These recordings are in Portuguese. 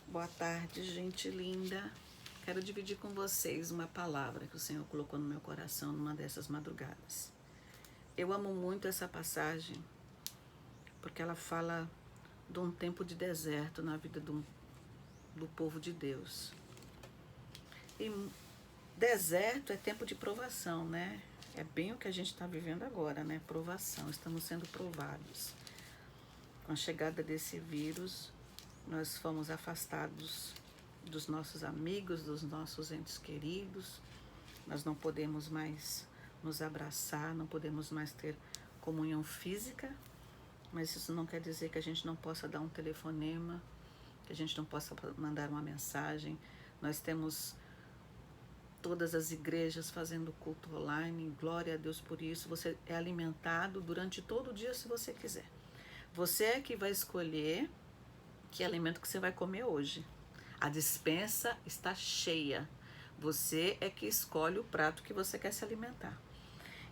Boa tarde, gente linda. Quero dividir com vocês uma palavra que o Senhor colocou no meu coração numa dessas madrugadas. Eu amo muito essa passagem porque ela fala de um tempo de deserto na vida do povo de Deus. E deserto é tempo de provação, né? É bem o que a gente está vivendo agora, né? Provação, estamos sendo provados. Com a chegada desse vírus, nós fomos afastados dos nossos amigos, dos nossos entes queridos. Nós não podemos mais nos abraçar, não podemos mais ter comunhão física, mas isso não quer dizer que a gente não possa dar um telefonema, que a gente não possa mandar uma mensagem. Nós temos todas as igrejas fazendo culto online, glória a Deus por isso. Você é alimentado durante todo o dia se você quiser. Você é que vai escolher que alimento que você vai comer hoje. A despensa está cheia. Você é que escolhe o prato que você quer se alimentar.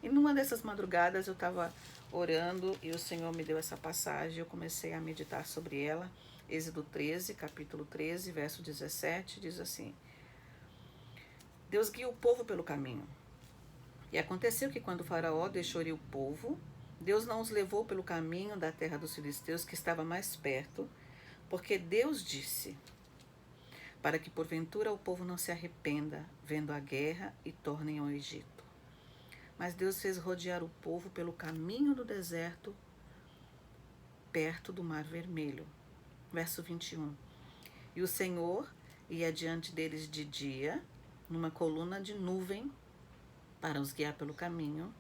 E numa dessas madrugadas eu estava orando e o Senhor me deu essa passagem. Eu comecei a meditar sobre ela. Êxodo 13, capítulo 13, verso 17, diz assim: Deus guia o povo pelo caminho. E aconteceu que quando o faraó deixou ir o povo, Deus não os levou pelo caminho da terra dos filisteus, que estava mais perto, porque Deus disse: para que porventura o povo não se arrependa, vendo a guerra, e tornem ao Egito. Mas Deus fez rodear o povo pelo caminho do deserto, perto do Mar Vermelho. Verso 21. E o Senhor ia diante deles de dia, numa coluna de nuvem, para os guiar pelo caminho,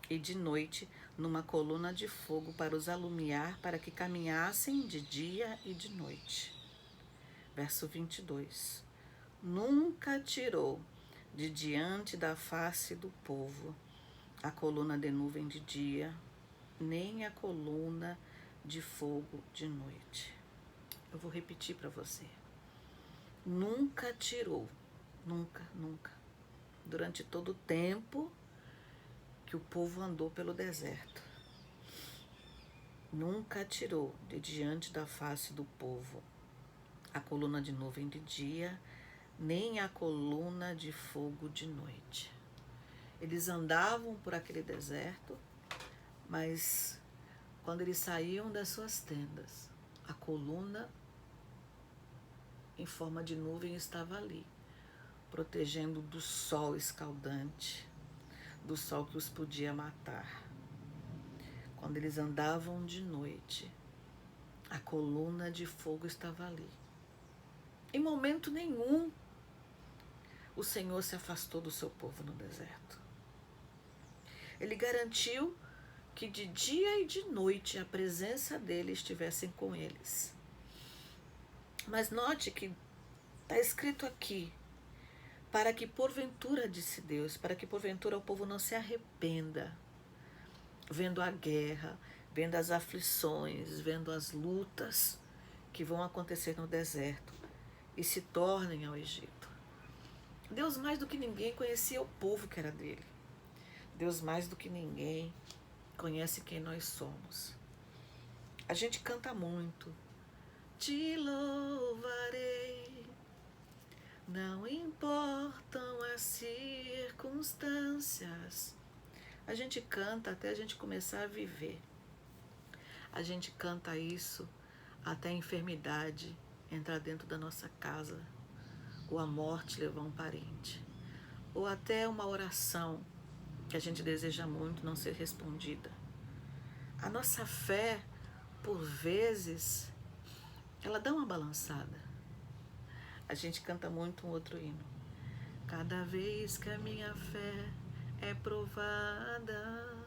e de noite, numa coluna de fogo, para os alumiar, para que caminhassem de dia e de noite. Verso 22. Nunca tirou de diante da face do povo a coluna de nuvem de dia, nem a coluna de fogo de noite. Eu vou repetir para você. Nunca tirou, nunca, durante todo o tempo que o povo andou pelo deserto. Nunca tirou de diante da face do povo a coluna de nuvem de dia, nem a coluna de fogo de noite. Eles andavam por aquele deserto, mas quando eles saíam das suas tendas, a coluna em forma de nuvem estava ali, protegendo do sol escaldante, do sol que os podia matar. Quando eles andavam de noite, a coluna de fogo estava ali. Em momento nenhum, o Senhor se afastou do seu povo no deserto. Ele garantiu que de dia e de noite a presença dele estivesse com eles. Mas note que está escrito aqui, para que porventura, disse Deus, para que porventura o povo não se arrependa, vendo a guerra, vendo as aflições, vendo as lutas que vão acontecer no deserto e se tornem ao Egito. Deus mais do que ninguém conhecia o povo que era dele. Deus mais do que ninguém conhece quem nós somos. A gente canta muito. Te louvarei, não importam as circunstâncias. A gente canta até a gente começar a viver. A gente canta isso até a enfermidade entrar dentro da nossa casa, ou a morte levar um parente, ou até uma oração que a gente deseja muito não ser respondida. A nossa fé, por vezes, ela dá uma balançada. A gente canta muito um outro hino. Cada vez que a minha fé é provada,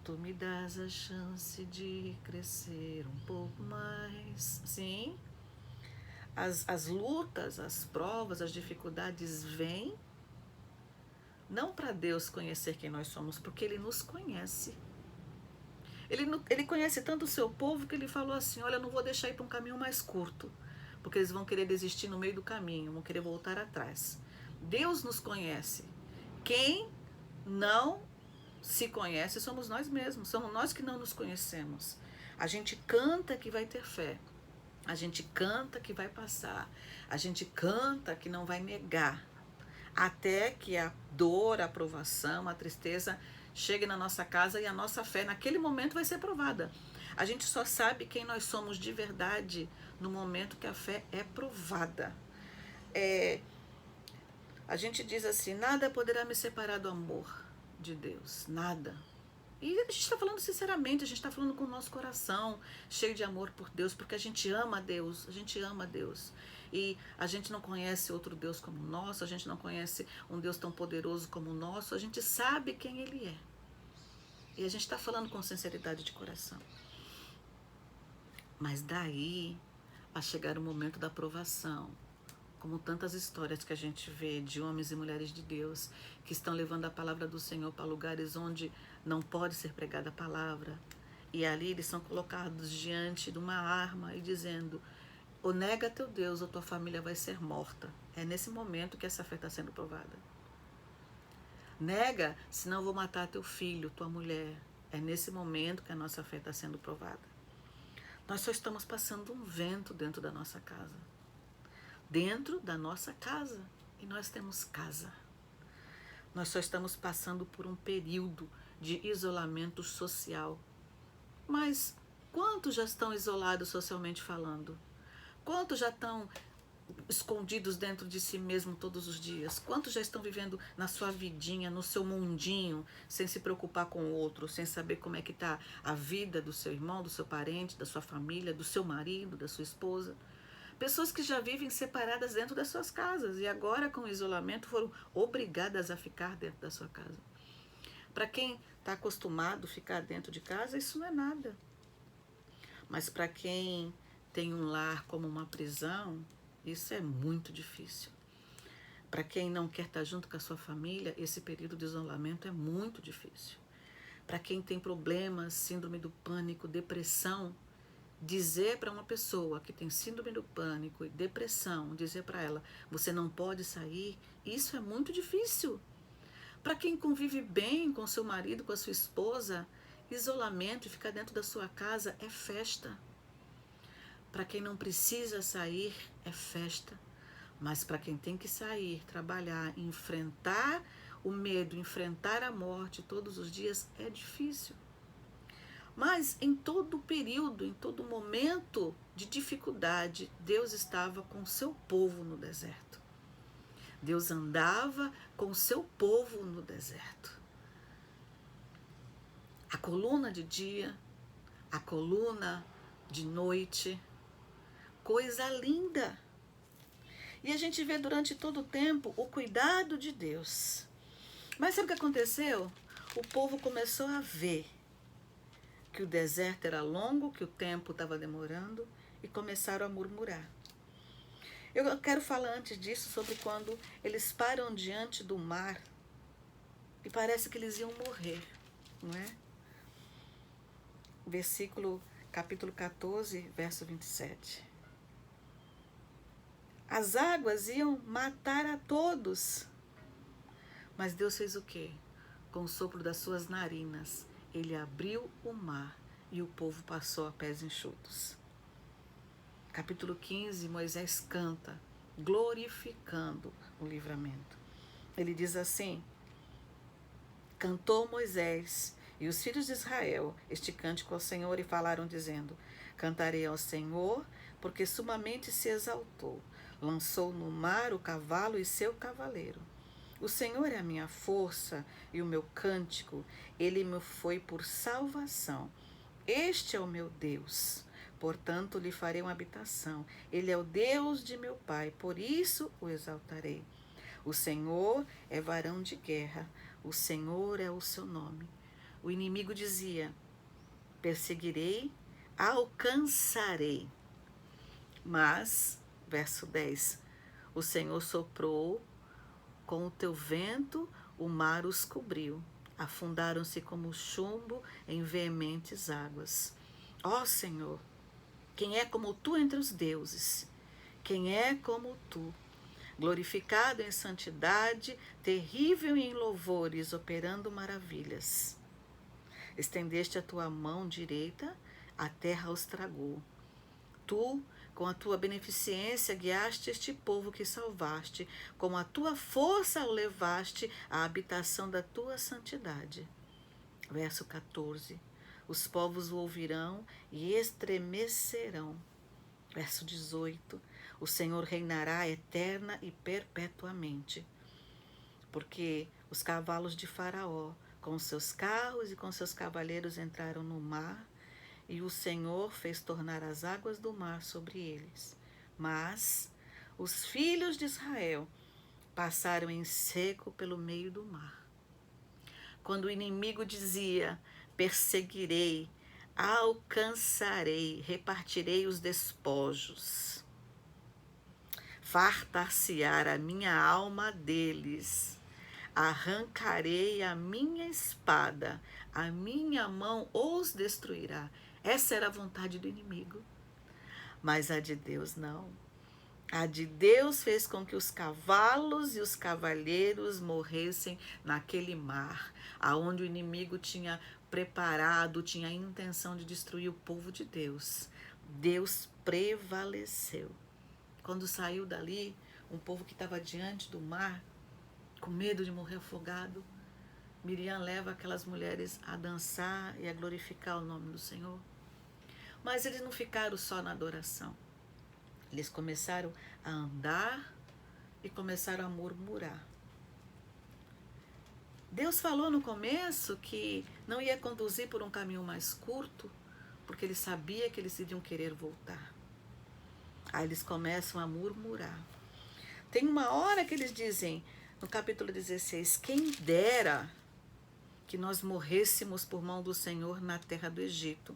tu me dás a chance de crescer um pouco mais. Sim, as lutas, as provas, as dificuldades vêm não para Deus conhecer quem nós somos, porque Ele nos conhece. Ele conhece tanto o seu povo que Ele falou assim: olha, eu não vou deixar ir para um caminho mais curto, porque eles vão querer desistir no meio do caminho, vão querer voltar atrás. Deus nos conhece. Quem não se conhece somos nós mesmos, somos nós que não nos conhecemos. A gente canta que vai ter fé, A gente canta que vai passar. A gente canta que não vai negar. Até que a dor, a provação, a tristeza chegue na nossa casa e a nossa fé naquele momento vai ser provada. A gente só sabe quem nós somos de verdade no momento que a fé é provada. A gente diz assim, nada poderá me separar do amor de Deus, nada. E a gente está falando sinceramente, a gente está falando com o nosso coração cheio de amor por Deus, porque a gente ama Deus, a gente ama Deus. E a gente não conhece outro Deus como o nosso, a gente não conhece um Deus tão poderoso como o nosso, a gente sabe quem Ele é. E a gente está falando com sinceridade de coração. Mas daí a chegar o momento da provação, como tantas histórias que a gente vê de homens e mulheres de Deus que estão levando a palavra do Senhor para lugares onde não pode ser pregada a palavra. E ali eles são colocados diante de uma arma e dizendo, ou nega teu Deus ou tua família vai ser morta. É nesse momento que essa fé está sendo provada. Nega, senão eu vou matar teu filho, tua mulher. É nesse momento que a nossa fé está sendo provada. Nós só estamos passando um vento dentro da nossa casa. Dentro da nossa casa. E nós temos casa. Nós só estamos passando por um período de isolamento social. Mas quantos já estão isolados socialmente falando? Quantos já estão escondidos dentro de si mesmo todos os dias? Quantos já estão vivendo na sua vidinha, no seu mundinho, sem se preocupar com o outro, sem saber como é que está a vida do seu irmão, do seu parente, da sua família, do seu marido, da sua esposa? Pessoas que já vivem separadas dentro das suas casas e agora com o isolamento foram obrigadas a ficar dentro da sua casa. Para quem está acostumado a ficar dentro de casa, isso não é nada. Mas para quem tem um lar como uma prisão, isso é muito difícil. Para quem não quer estar junto com a sua família, esse período de isolamento é muito difícil. Para quem tem problemas, síndrome do pânico, depressão, dizer para uma pessoa que tem síndrome do pânico e depressão, dizer para ela, você não pode sair, isso é muito difícil. Para quem convive bem com seu marido, com a sua esposa, isolamento e ficar dentro da sua casa é festa. Para quem não precisa sair, é festa. Mas para quem tem que sair, trabalhar, enfrentar o medo, enfrentar a morte todos os dias, é difícil. Mas em todo período, em todo momento de dificuldade, Deus estava com o seu povo no deserto. Deus andava com o seu povo no deserto. A coluna de dia, a coluna de noite, coisa linda. E a gente vê durante todo o tempo o cuidado de Deus. Mas sabe o que aconteceu? O povo começou a ver que o deserto era longo, que o tempo estava demorando e começaram a murmurar. Eu quero falar antes disso sobre quando eles param diante do mar e parece que eles iam morrer, não é? Capítulo 14, verso 27. As águas iam matar a todos. Mas Deus fez o quê? Com o sopro das suas narinas, Ele abriu o mar e o povo passou a pés enxutos. Capítulo 15, Moisés canta, glorificando o livramento. Ele diz assim, cantou Moisés e os filhos de Israel este cântico ao Senhor e falaram dizendo, cantarei ao Senhor porque sumamente se exaltou, lançou no mar o cavalo e seu cavaleiro. O Senhor é a minha força e o meu cântico, Ele me foi por salvação. Este é o meu Deus, portanto lhe farei uma habitação. Ele é o Deus de meu Pai, por isso o exaltarei. O Senhor é varão de guerra, o Senhor é o seu nome. O inimigo dizia, perseguirei, alcançarei. Mas, verso 10, o Senhor soprou, com o teu vento o mar os cobriu, afundaram-se como chumbo em veementes águas. Ó Senhor, quem é como tu entre os deuses? Quem é como tu? Glorificado em santidade, terrível em louvores, operando maravilhas. Estendeste a tua mão direita, a terra os tragou. Tu Com a tua beneficência guiaste este povo que salvaste, com a tua força o levaste à habitação da tua santidade. Verso 14. Os povos o ouvirão e estremecerão. Verso 18. O Senhor reinará eterna e perpetuamente. Porque os cavalos de Faraó, com seus carros e com seus cavaleiros, entraram no mar, e o Senhor fez tornar as águas do mar sobre eles. Mas os filhos de Israel passaram em seco pelo meio do mar. Quando o inimigo dizia: perseguirei, alcançarei, repartirei os despojos, fartar-se-á a minha alma deles, arrancarei a minha espada, a minha mão os destruirá. Essa era a vontade do inimigo. Mas a de Deus não. A de Deus fez com que os cavalos e os cavaleiros morressem naquele mar, aonde o inimigo tinha preparado, tinha a intenção de destruir o povo de Deus. Deus prevaleceu. Quando saiu dali, um povo que estava diante do mar, com medo de morrer afogado, Miriam leva aquelas mulheres a dançar e a glorificar o nome do Senhor. Mas eles não ficaram só na adoração. Eles começaram a andar e começaram a murmurar. Deus falou no começo que não ia conduzir por um caminho mais curto, porque ele sabia que eles iriam querer voltar. Aí eles começam a murmurar. Tem uma hora que eles dizem, no capítulo 16, quem dera que nós morrêssemos por mão do Senhor na terra do Egito,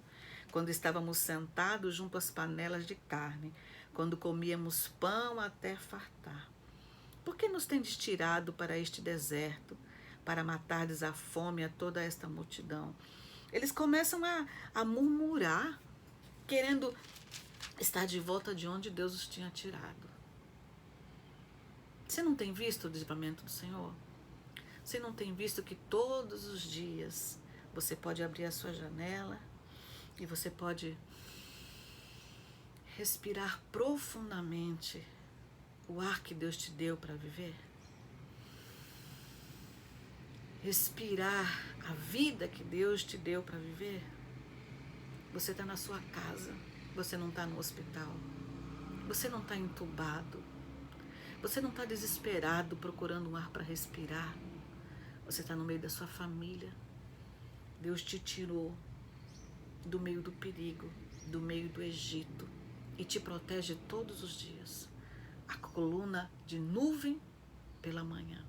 quando estávamos sentados junto às panelas de carne, quando comíamos pão até fartar. Por que nos tendes tirado para este deserto, para matardes a fome a toda esta multidão? Eles começam a murmurar, querendo estar de volta de onde Deus os tinha tirado. Você não tem visto o livramento do Senhor? Você não tem visto que todos os dias você pode abrir a sua janela e você pode respirar profundamente o ar que Deus te deu para viver? Respirar a vida que Deus te deu para viver? Você está na sua casa, você não está no hospital, você não está entubado, você não está desesperado procurando um ar para respirar, você está no meio da sua família. Deus te tirou do meio do perigo, do meio do Egito, e te protege todos os dias. A coluna de nuvem pela manhã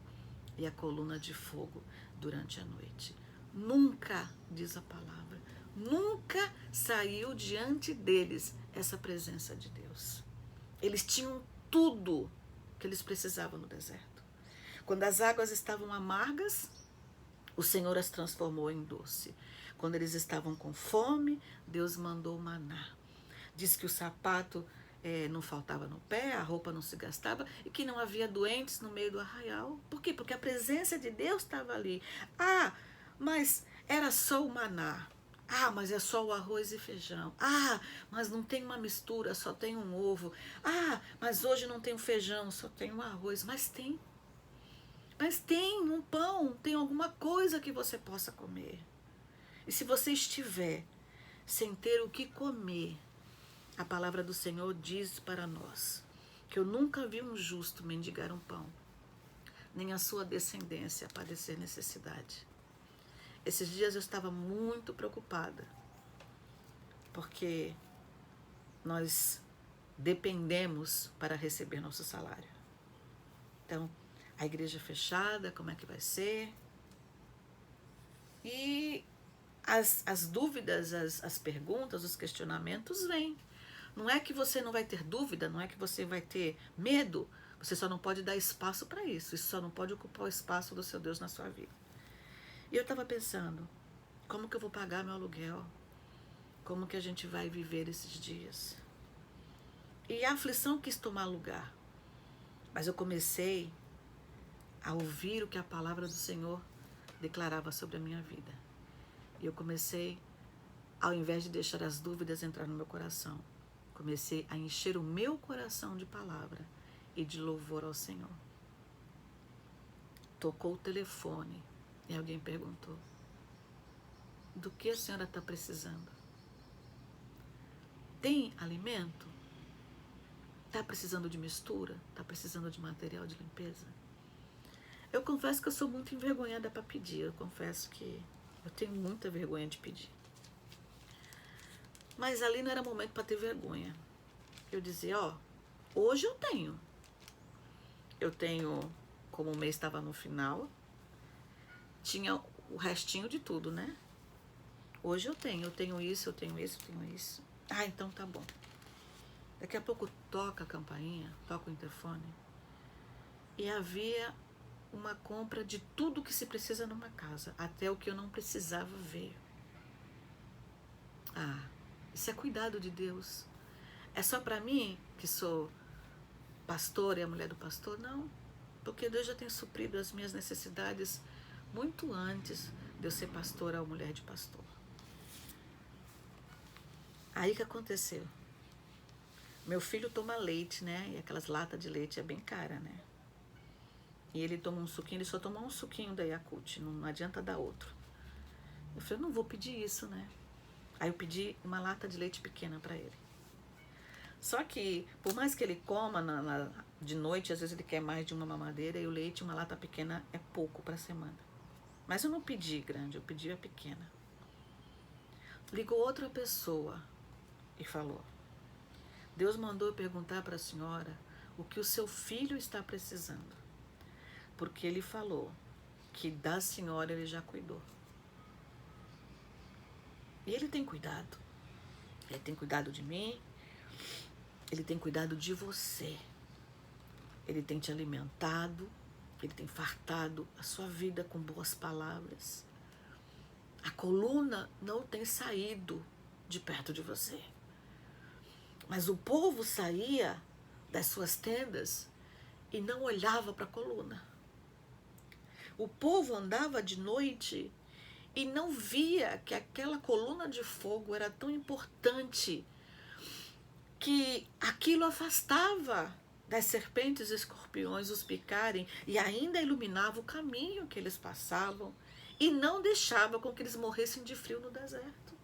e a coluna de fogo durante a noite. Nunca, diz a palavra, nunca saiu diante deles essa presença de Deus. Eles tinham tudo que eles precisavam no deserto. Quando as águas estavam amargas, o Senhor as transformou em doce. Quando eles estavam com fome, Deus mandou maná. Diz que o sapato não faltava no pé, a roupa não se gastava e que não havia doentes no meio do arraial. Por quê? Porque a presença de Deus estava ali. Ah, mas era só o maná. Ah, mas é só o arroz e feijão. Ah, mas não tem uma mistura, só tem um ovo. Ah, mas hoje não tem um feijão, só tem um arroz. Mas tem. Mas tem um pão, tem alguma coisa que você possa comer. E se você estiver sem ter o que comer, a palavra do Senhor diz para nós que eu nunca vi um justo mendigar um pão, nem a sua descendência padecer necessidade. Esses dias eu estava muito preocupada, porque nós dependemos para receber nosso salário. Então, a igreja fechada, como é que vai ser? E as dúvidas, as perguntas, os questionamentos vêm. Não é que você não vai ter dúvida, não é que você vai ter medo, você só não pode dar espaço para isso. Isso só não pode ocupar o espaço do seu Deus na sua vida. E eu estava pensando, como que eu vou pagar meu aluguel? Como que a gente vai viver esses dias? E a aflição quis tomar lugar. Mas eu comecei a ouvir o que a palavra do Senhor declarava sobre a minha vida. E eu comecei, ao invés de deixar as dúvidas entrar no meu coração, Comecei a encher o meu coração de palavra e de louvor ao Senhor. Tocou o telefone e alguém perguntou: do que a senhora está precisando? Tem alimento? Está precisando de mistura? Está precisando de material de limpeza? Eu confesso que eu sou muito envergonhada para pedir. Eu confesso que eu tenho muita vergonha de pedir. Mas ali não era momento para ter vergonha. Eu dizia, ó, hoje eu tenho. Eu tenho, como o mês estava no final, tinha o restinho de tudo, né? Hoje eu tenho isso, eu tenho isso, eu tenho isso. Ah, então tá bom. Daqui a pouco toca a campainha, toca o interfone. E havia uma compra de tudo que se precisa numa casa. Até o que eu não precisava veio. Ah, isso é cuidado de Deus. É só para mim, que sou pastora e a mulher do pastor? Não. Porque Deus já tem suprido as minhas necessidades muito antes de eu ser pastora ou mulher de pastor. Aí que aconteceu? Meu filho toma leite, né? E aquelas latas de leite é bem cara, né? E ele toma um suquinho, ele só toma um suquinho da Yakult, não adianta dar outro. Eu falei, não vou pedir isso, né? Aí eu pedi uma lata de leite pequena para ele. Só que, por mais que ele coma de noite, às vezes ele quer mais de uma mamadeira, e o leite, uma lata pequena, é pouco para a semana. Mas eu não pedi grande, eu pedi a pequena. Ligou outra pessoa e falou, Deus mandou eu perguntar para a senhora o que o seu filho está precisando. Porque ele falou que da senhora ele já cuidou. E ele tem cuidado. Ele tem cuidado de mim. Ele tem cuidado de você. Ele tem te alimentado. Ele tem fartado a sua vida com boas palavras. A coluna não tem saído de perto de você. Mas o povo saía das suas tendas e não olhava para a coluna. O povo andava de noite e não via que aquela coluna de fogo era tão importante que aquilo afastava das serpentes e escorpiões os picarem e ainda iluminava o caminho que eles passavam e não deixava com que eles morressem de frio no deserto.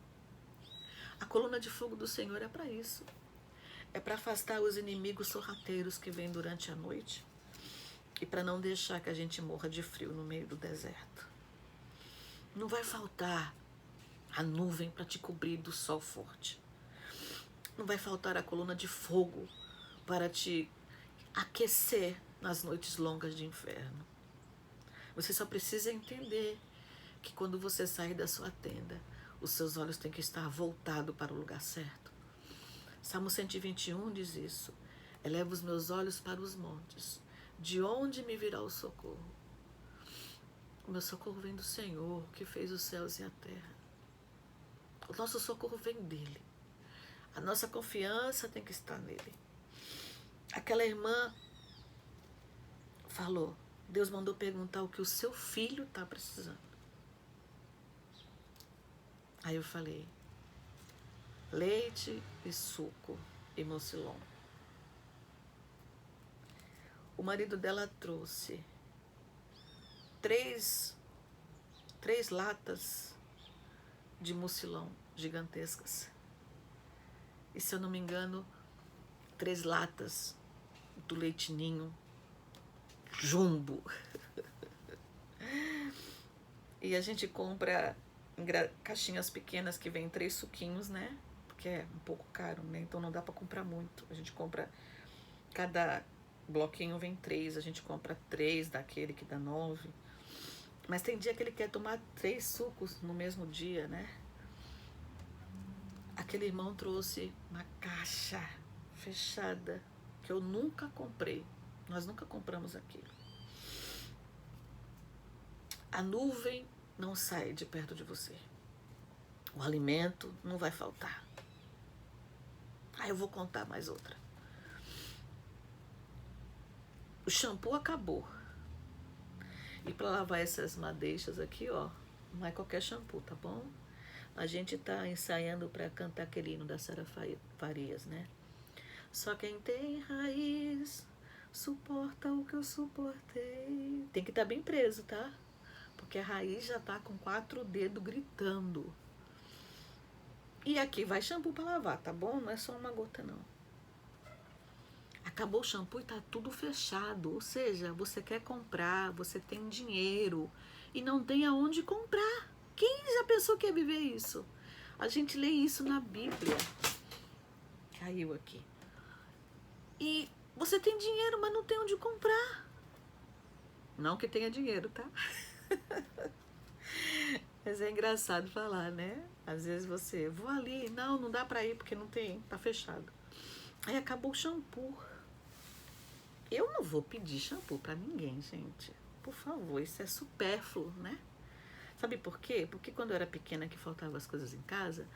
A coluna de fogo do Senhor é para isso. É para afastar os inimigos sorrateiros que vêm durante a noite e para não deixar que a gente morra de frio no meio do deserto. Não vai faltar a nuvem para te cobrir do sol forte. Não vai faltar a coluna de fogo para te aquecer nas noites longas de inverno. Você só precisa entender que quando você sair da sua tenda, os seus olhos têm que estar voltados para o lugar certo. Salmo 121 diz isso. Eleva os meus olhos para os montes. De onde me virá o socorro? O meu socorro vem do Senhor, que fez os céus e a terra. O nosso socorro vem dele. A nossa confiança tem que estar nele. Aquela irmã falou, Deus mandou perguntar o que o seu filho está precisando. Aí eu falei, leite e suco e mucilon. O marido dela trouxe três latas de mucilon gigantescas. E se eu não me engano, 3 latas do leite ninho jumbo. E a gente compra em caixinhas pequenas que vem 3 suquinhos, né? Porque é um pouco caro, né? Então não dá para comprar muito. A gente compra, cada bloquinho vem 3, a gente compra 3 daquele que dá 9. Mas tem dia que ele quer tomar 3 sucos no mesmo dia, né? Aquele irmão trouxe uma caixa fechada que eu nunca comprei. Nós nunca compramos aquilo. A nuvem não sai de perto de você. O alimento não vai faltar. Aí eu vou contar mais outra. O shampoo acabou. E para lavar essas madeixas aqui, ó, não é qualquer shampoo, tá bom? A gente tá ensaiando para cantar aquele hino da Sara Farias, né? Só quem tem raiz suporta o que eu suportei. Tem que estar bem preso, tá? Porque a raiz já tá com 4 dedos gritando. E aqui vai shampoo para lavar, tá bom? Não é só uma gota, não. Acabou o shampoo e tá tudo fechado. Ou seja, você quer comprar, você tem dinheiro e não tem aonde comprar. Quem já pensou que ia viver isso? A gente lê isso na Bíblia. Caiu aqui. E você tem dinheiro, mas não tem onde comprar. Não que tenha dinheiro, tá? Mas é engraçado falar, né? Às vezes você, vou ali, não dá pra ir porque não tem, tá fechado. Aí acabou o shampoo. Eu não vou pedir shampoo pra ninguém, gente. Por favor, isso é supérfluo, né? Sabe por quê? Porque quando eu era pequena que faltavam as coisas em casa,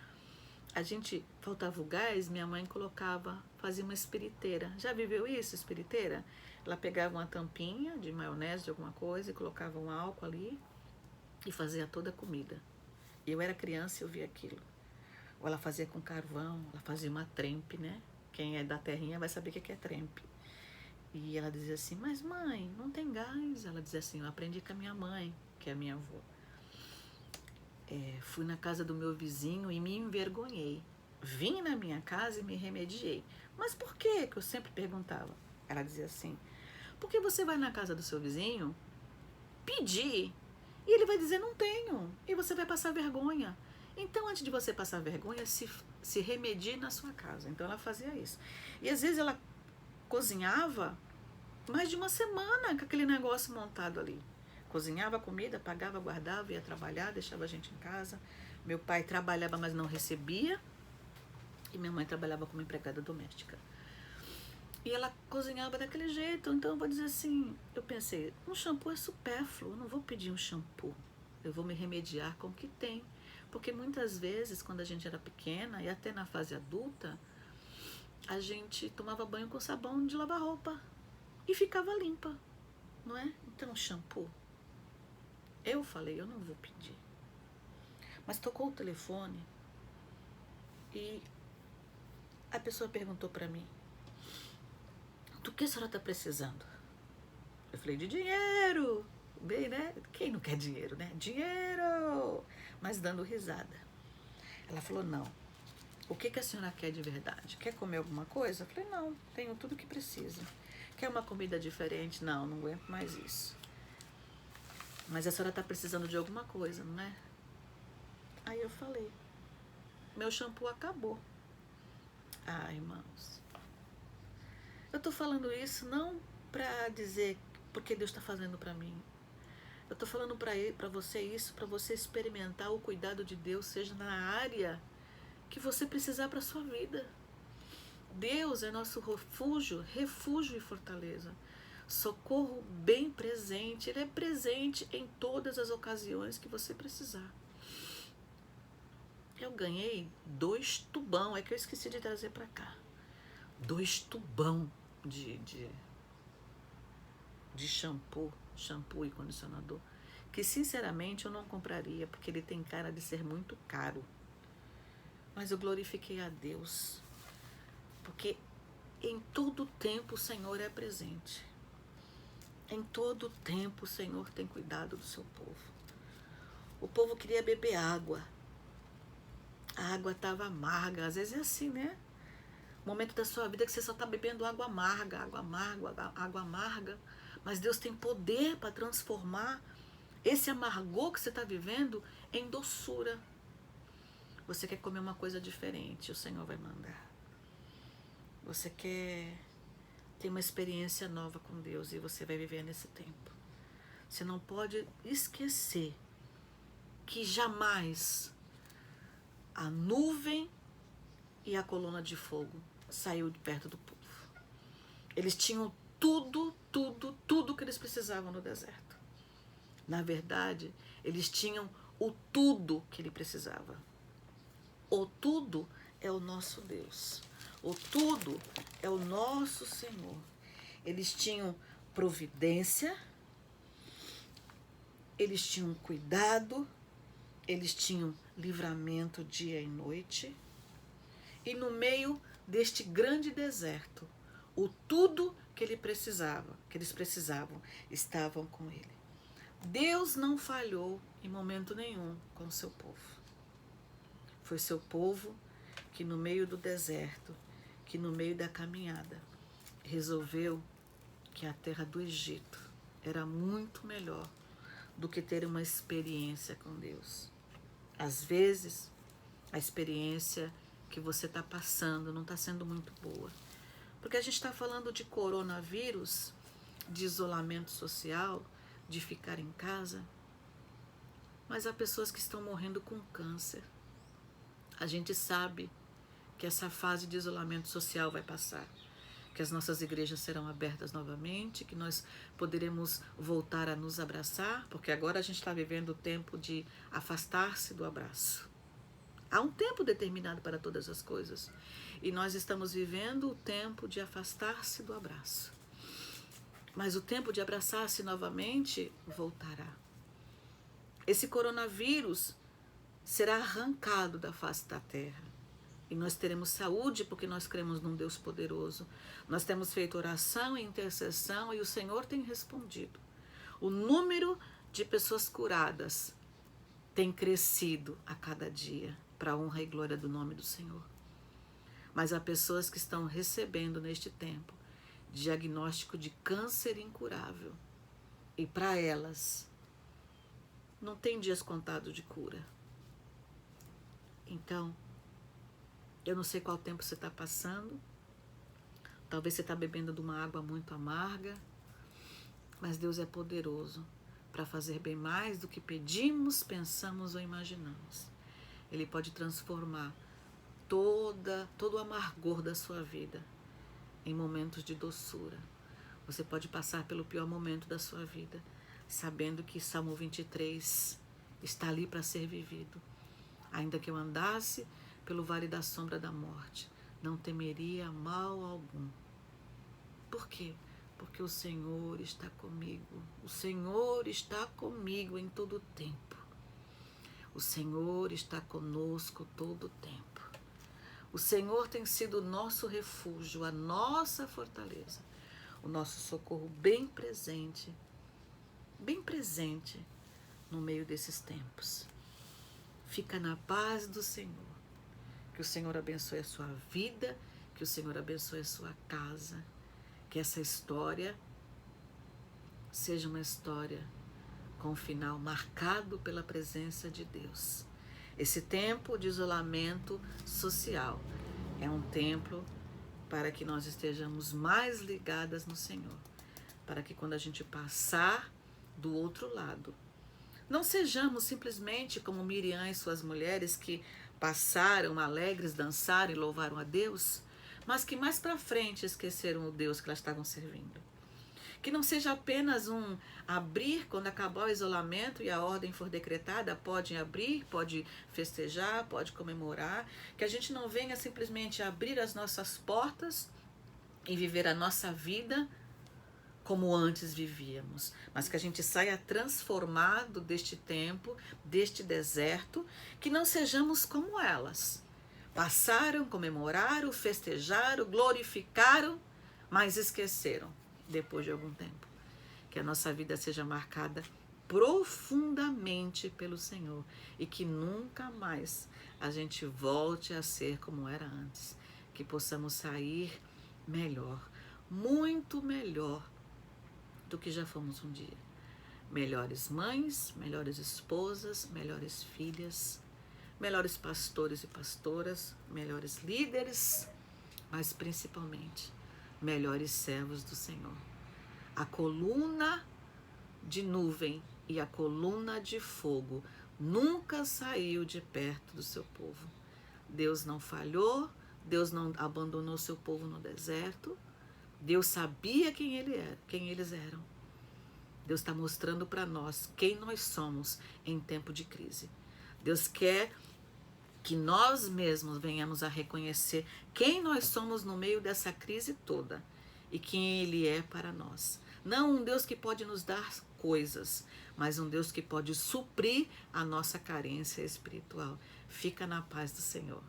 faltava o gás, minha mãe fazia uma espiriteira. Já viveu isso, espiriteira? Ela pegava uma tampinha de maionese, de alguma coisa, e colocava um álcool ali e fazia toda a comida. Eu era criança e eu via aquilo. Ou ela fazia com carvão, ela fazia uma trempe, né? Quem é da terrinha vai saber o que é trempe. E ela dizia assim, mas mãe, não tem gás. Ela dizia assim, eu aprendi com a minha mãe, que é a minha avó. Fui na casa do meu vizinho e me envergonhei. Vim na minha casa e me remediei. Mas por quê? Que eu sempre perguntava. Ela dizia assim, porque você vai na casa do seu vizinho pedir e ele vai dizer não tenho. E você vai passar vergonha. Então, antes de você passar vergonha, se remedie na sua casa. Então, ela fazia isso. E às vezes ela cozinhava mais de uma semana com aquele negócio montado ali. Cozinhava comida, pagava, guardava, ia trabalhar, deixava a gente em casa. Meu pai trabalhava, mas não recebia. E minha mãe trabalhava como empregada doméstica. E ela cozinhava daquele jeito. Então eu vou dizer assim, eu pensei, um shampoo é supérfluo, eu não vou pedir um shampoo. Eu vou me remediar com o que tem. Porque muitas vezes, quando a gente era pequena, e até na fase adulta, a gente tomava banho com sabão de lavar roupa. E ficava limpa, não é? Então, shampoo. Eu falei, eu não vou pedir. Mas tocou o telefone e a pessoa perguntou para mim, do que a senhora está precisando? Eu falei, de dinheiro. Bem, né? Quem não quer dinheiro, né? Dinheiro! Mas dando risada. Ela falou, não. O que a senhora quer de verdade? Quer comer alguma coisa? Eu falei, não, tenho tudo que precisa. Quer uma comida diferente? Não aguento mais isso. Mas a senhora está precisando de alguma coisa, não é? Aí eu falei, meu shampoo acabou. Ah, irmãos, eu tô falando isso não para dizer porque Deus está fazendo para mim. Eu tô falando para você isso, para você experimentar o cuidado de Deus, seja na área que você precisar para sua vida. Deus é nosso refúgio e fortaleza. Socorro bem presente. Ele é presente em todas as ocasiões que você precisar. Eu ganhei 2 tubão, é que eu esqueci de trazer para cá. 2 tubão de shampoo e condicionador, que sinceramente eu não compraria, porque ele tem cara de ser muito caro. Mas eu glorifiquei a Deus, porque em todo tempo o Senhor é presente. Em todo tempo o Senhor tem cuidado do seu povo. O povo queria beber água. A água estava amarga. Às vezes é assim, né? Momento da sua vida que você só está bebendo água amarga. Mas Deus tem poder para transformar esse amargor que você está vivendo em doçura. Você quer comer uma coisa diferente, o Senhor vai mandar. Você quer ter uma experiência nova com Deus e você vai viver nesse tempo. Você não pode esquecer que jamais a nuvem e a coluna de fogo saiu de perto do povo. Eles tinham tudo que eles precisavam no deserto. Na verdade, eles tinham o tudo que ele precisava. O tudo é o nosso Deus. O tudo é o nosso Senhor. Eles tinham providência, eles tinham cuidado, eles tinham livramento dia e noite. E no meio deste grande deserto, o tudo que eles precisavam, estavam com ele. Deus não falhou em momento nenhum com o seu povo. Foi seu povo que no meio do deserto, que no meio da caminhada, resolveu que a terra do Egito era muito melhor do que ter uma experiência com Deus. Às vezes, a experiência que você está passando não está sendo muito boa. Porque a gente está falando de coronavírus, de isolamento social, de ficar em casa. Mas há pessoas que estão morrendo com câncer. A gente sabe que essa fase de isolamento social vai passar, que as nossas igrejas serão abertas novamente, que nós poderemos voltar a nos abraçar, porque agora a gente está vivendo o tempo de afastar-se do abraço. Há um tempo determinado para todas as coisas, e nós estamos vivendo o tempo de afastar-se do abraço. Mas o tempo de abraçar-se novamente voltará. Esse coronavírus será arrancado da face da terra. E nós teremos saúde porque nós cremos num Deus poderoso. Nós temos feito oração e intercessão e o Senhor tem respondido. O número de pessoas curadas tem crescido a cada dia para a honra e glória do nome do Senhor. Mas há pessoas que estão recebendo neste tempo diagnóstico de câncer incurável. E para elas não tem dias contados de cura. Então, eu não sei qual tempo você está passando. Talvez você está bebendo de uma água muito amarga. Mas Deus é poderoso para fazer bem mais do que pedimos, pensamos ou imaginamos. Ele pode transformar todo o amargor da sua vida em momentos de doçura. Você pode passar pelo pior momento da sua vida, sabendo que Salmo 23 está ali para ser vivido. Ainda que eu andasse pelo vale da sombra da morte, não temeria mal algum. Por quê? Porque o Senhor está comigo. O Senhor está comigo em todo o tempo. O Senhor está conosco todo o tempo. O Senhor tem sido o nosso refúgio, a nossa fortaleza, o nosso socorro bem presente no meio desses tempos. Fica na paz do Senhor. Que o Senhor abençoe a sua vida, que o Senhor abençoe a sua casa, que essa história seja uma história com um final marcado pela presença de Deus. Esse tempo de isolamento social é um tempo para que nós estejamos mais ligadas no Senhor, para que quando a gente passar do outro lado, não sejamos simplesmente como Miriam e suas mulheres que passaram alegres, dançaram e louvaram a Deus, mas que mais para frente esqueceram o Deus que elas estavam servindo. Que não seja apenas um abrir quando acabar o isolamento e a ordem for decretada, pode abrir, pode festejar, pode comemorar. Que a gente não venha simplesmente abrir as nossas portas e viver a nossa vida como antes vivíamos, mas que a gente saia transformado deste tempo, deste deserto, que não sejamos como elas. Passaram, comemoraram, festejaram, glorificaram, mas esqueceram depois de algum tempo. Que a nossa vida seja marcada profundamente pelo Senhor e que nunca mais a gente volte a ser como era antes. Que possamos sair melhor, muito melhor do que já fomos um dia. Melhores mães, melhores esposas, melhores filhas, melhores pastores e pastoras, melhores líderes, mas principalmente melhores servos do Senhor. A coluna de nuvem e a coluna de fogo nunca saiu de perto do seu povo. Deus não falhou, Deus não abandonou seu povo no deserto. Deus sabia quem eles eram. Deus está mostrando para nós quem nós somos em tempo de crise. Deus quer que nós mesmos venhamos a reconhecer quem nós somos no meio dessa crise toda e quem Ele é para nós. Não um Deus que pode nos dar coisas, mas um Deus que pode suprir a nossa carência espiritual. Fica na paz do Senhor.